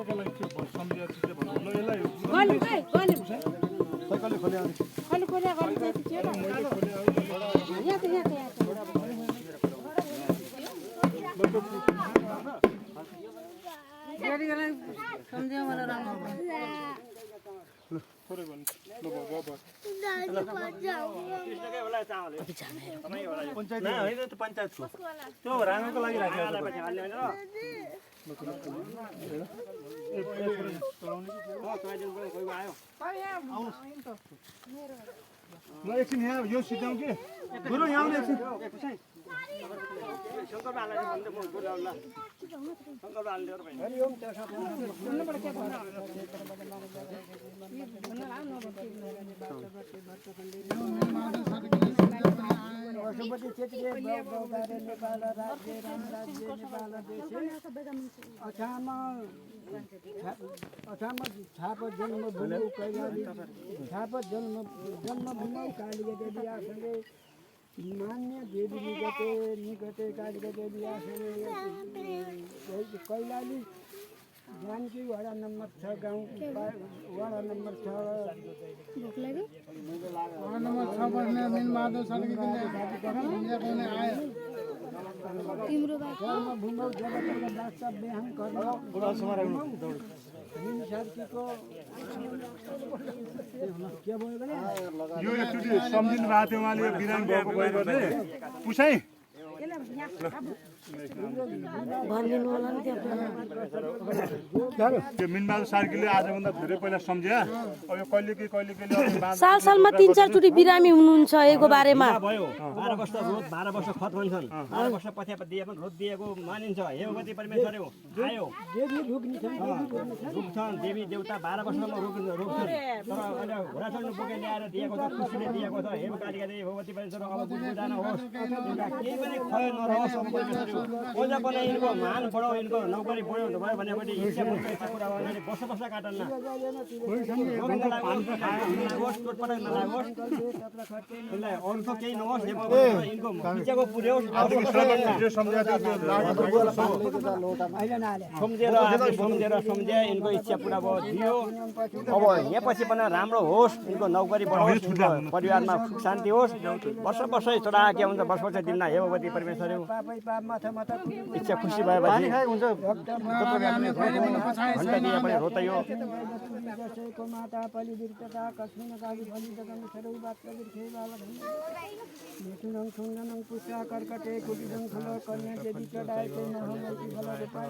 को लागि के सम्झिया छ के भन्नु ल यसलाई गल्नु भाइ गल्नु साइकलले खोले अनि गल्नु खोले गल्नु त्यति थियो र यहाँ त गाडी गला सम्झिया मलाई राम्रो थोरै भन्नु ल बाबा कृष्णकै होला चामल तपाईँ होला पञ्चायत न होइन त पञ्चायतको त्यो राङ्गाको लागि राखेको छ हाल्ने होइन ल एकछिन यहाँ यो सिटाउँ के गुरु यहाँ आउने एकछिन शङ्कर हाल्ने भन्दै म बोलाउला शङ्कर हाल्ने हो भाइ पशुपति क्षेत्रीय बहुकार्य नेपाल राज्य राम राज्य नेपाल देश अछाम छाप जन्मभूमि कैलाली छाप जन्मभूमि कालिका देवी आसने मान्य देवी निकटे कालिका देवी आसने कैलाली जानकी वडा नम्बर 6 गाउँ वडा नम्बर 6 वडा नम्बर 6 बस्ने मिलबहादुर सार्कीले आयो तिम्रो जन्मभूमि जगतको वास्तव्य हम गर्न बुढा समाराउनु दौड सार्कीको के भयो भने यो एकचोटि सम्झिनु भएको थियो उहाँले बिरामी भएको भएर चाहिँ पुछाइ भनिदिनु होला नि त्यो मिनबहादुर सार्कीले आजभन्दा धेरै पहिला सम्झ्या अब यो कहिले साल सालमा 3-4 चोटि बिरामी हुनुहुन्छ यसको बारेमा भयो 12 वर्ष रोज 12 वर्ष खत भन्छन् 12 वर्ष पछि दिए पनि रोज दिएको मानिन्छ हेमवती परमेश्वर हो आयो देवी रुक्छन् देवी देउता 12 वर्षमा रोक्छन् तर अहिले घोडा चढ्नु बोके ल्याएर दिएको छ खुसीले दिएको छ हेम कालिका देवी भगवती परमेश्वर अब बुझ्नु होस् केही पनि क्षय नरहोस् अब परमेश्वर ओजा बनाइ इनको मान बढाउ इनको नौकरी बढाउ भयो भनेपछि इच्छा पुरा भने बस काटन न लागोस् टोटपटक नलागोस् यसलाई अरू त केही नहोस् इनको पिछेको पुर्याओस् सम्झे इनको इच्छा पुरा भयो दियो अब यहाँ पछि पनि राम्रो होस् इनको नौकरी बढाओस् परिवारमा सुख शान्ति होस् वर्ष छोडा के हुन्छ वर्ष दिन हे भगवती परमेश्वर इच्छा खुसी भएपछि रोतयो माता पलि बिर्तता कस्मिन काली फलि जगन सरौ बात बिर्खे बाला मिथुनं सुन्दनं पुष्या कर्कटे कुटिदं फल कन्या देवी चडायते नहमति फल रूपाय